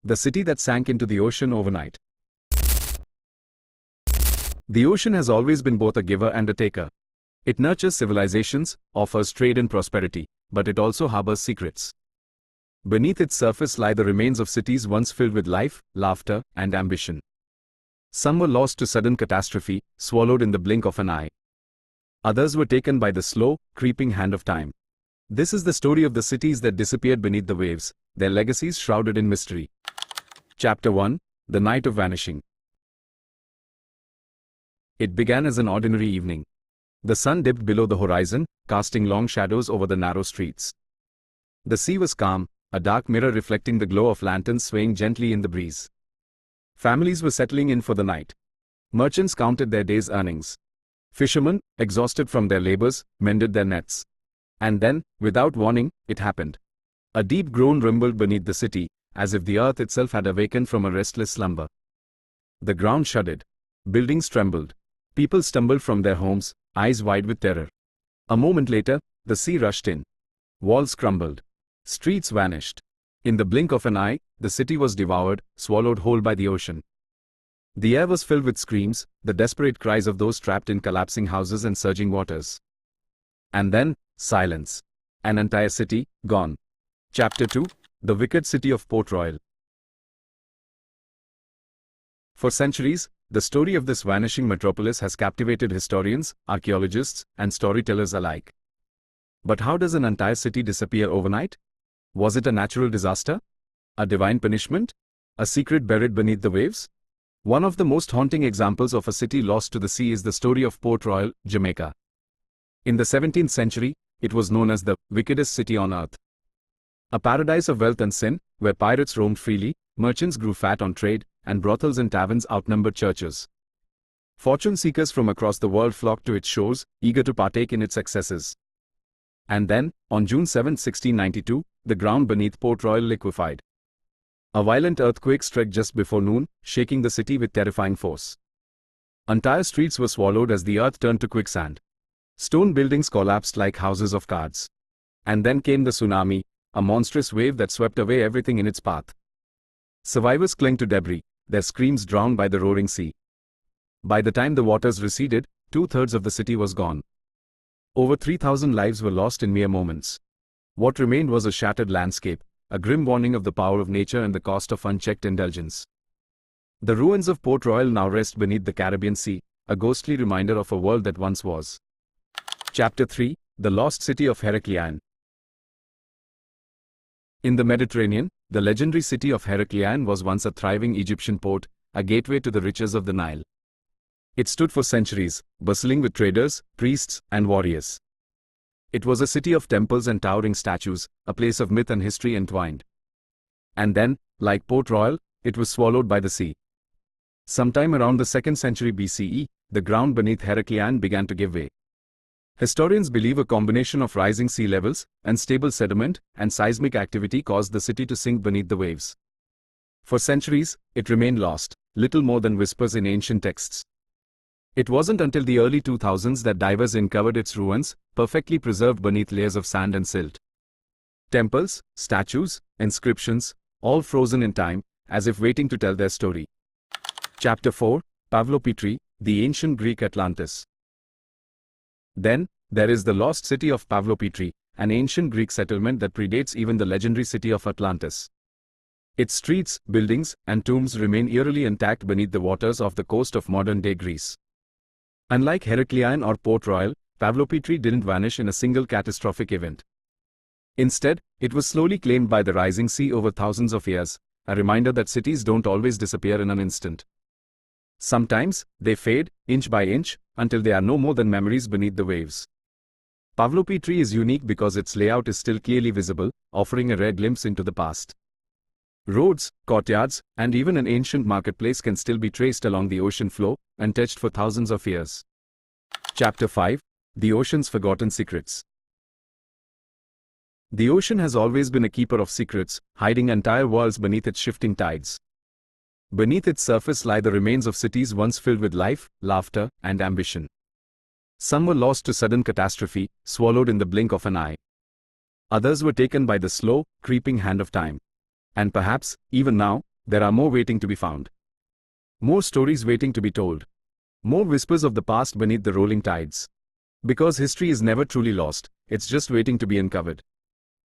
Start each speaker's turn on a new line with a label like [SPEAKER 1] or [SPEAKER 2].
[SPEAKER 1] The city that sank into the ocean overnight. The ocean has always been both a giver and a taker. It nurtures civilizations, offers trade and prosperity, but it also harbors secrets. Beneath its surface lie the remains of cities once filled with life, laughter, and ambition. Some were lost to sudden catastrophe, swallowed in the blink of an eye. Others were taken by the slow, creeping hand of time. This is the story of the cities that disappeared beneath the waves, their legacies shrouded in mystery. Chapter 1: The Night of Vanishing. It began as an ordinary evening. The sun dipped below the horizon, casting long shadows over the narrow streets. The sea was calm, a dark mirror reflecting the glow of lanterns swaying gently in the breeze. Families were settling in for the night. Merchants counted their day's earnings. Fishermen, exhausted from their labors, mended their nets. And then, without warning, it happened. A deep groan rumbled beneath the city, as if the earth itself had awakened from a restless slumber. The ground shuddered. Buildings trembled. People stumbled from their homes, eyes wide with terror. A moment later, the sea rushed in. Walls crumbled. Streets vanished. In the blink of an eye, the city was devoured, swallowed whole by the ocean. The air was filled with screams, the desperate cries of those trapped in collapsing houses and surging waters. And then, silence. An entire city, gone. Chapter 2: The Wicked City of Port Royal. For centuries, the story of this vanishing metropolis has captivated historians, archaeologists, and storytellers alike. But how does an entire city disappear overnight? Was it a natural disaster? A divine punishment? A secret buried beneath the waves? One of the most haunting examples of a city lost to the sea is the story of Port Royal, Jamaica. In the 17th century, it was known as the wickedest city on earth. A paradise of wealth and sin, where pirates roamed freely, merchants grew fat on trade, and brothels and taverns outnumbered churches. Fortune seekers from across the world flocked to its shores, eager to partake in its excesses. And then, on June 7, 1692, the ground beneath Port Royal liquefied. A violent earthquake struck just before noon, shaking the city with terrifying force. Entire streets were swallowed as the earth turned to quicksand. Stone buildings collapsed like houses of cards. And then came the tsunami, a monstrous wave that swept away everything in its path. Survivors clung to debris, their screams drowned by the roaring sea. By the time the waters receded, 2/3 of the city was gone. Over 3,000 lives were lost in mere moments. What remained was a shattered landscape, a grim warning of the power of nature and the cost of unchecked indulgence. The ruins of Port Royal now rest beneath the Caribbean Sea, a ghostly reminder of a world that once was. Chapter 3: The Lost City of Heraklion. In the Mediterranean, the legendary city of Heraklion was once a thriving Egyptian port, a gateway to the riches of the Nile. It stood for centuries, bustling with traders, priests, and warriors. It was a city of temples and towering statues, a place of myth and history entwined. And then, like Port Royal, it was swallowed by the sea. Sometime around the 2nd century BCE, the ground beneath Heraklion began to give way. Historians believe a combination of rising sea levels, unstable sediment, and seismic activity caused the city to sink beneath the waves. For centuries, it remained lost, little more than whispers in ancient texts. It wasn't until the early 2000s that divers uncovered its ruins, perfectly preserved beneath layers of sand and silt. Temples, statues, inscriptions, all frozen in time, as if waiting to tell their story. Chapter 4: Pavlopetri, the Ancient Greek Atlantis. Then, there is the lost city of Pavlopetri, an ancient Greek settlement that predates even the legendary city of Atlantis. Its streets, buildings, and tombs remain eerily intact beneath the waters off the coast of modern-day Greece. Unlike Heraklion or Port Royal, Pavlopetri didn't vanish in a single catastrophic event. Instead, it was slowly claimed by the rising sea over thousands of years, a reminder that cities don't always disappear in an instant. Sometimes, they fade, inch by inch, until they are no more than memories beneath the waves. Pavlopetri is unique because its layout is still clearly visible, offering a rare glimpse into the past. Roads, courtyards, and even an ancient marketplace can still be traced along the ocean floor, untouched for thousands of years. Chapter 5: The Ocean's Forgotten Secrets. The ocean has always been a keeper of secrets, hiding entire worlds beneath its shifting tides. Beneath its surface lie the remains of cities once filled with life, laughter, and ambition. Some were lost to sudden catastrophe, swallowed in the blink of an eye. Others were taken by the slow, creeping hand of time. And perhaps, even now, there are more waiting to be found. More stories waiting to be told. More whispers of the past beneath the rolling tides. Because history is never truly lost, it's just waiting to be uncovered.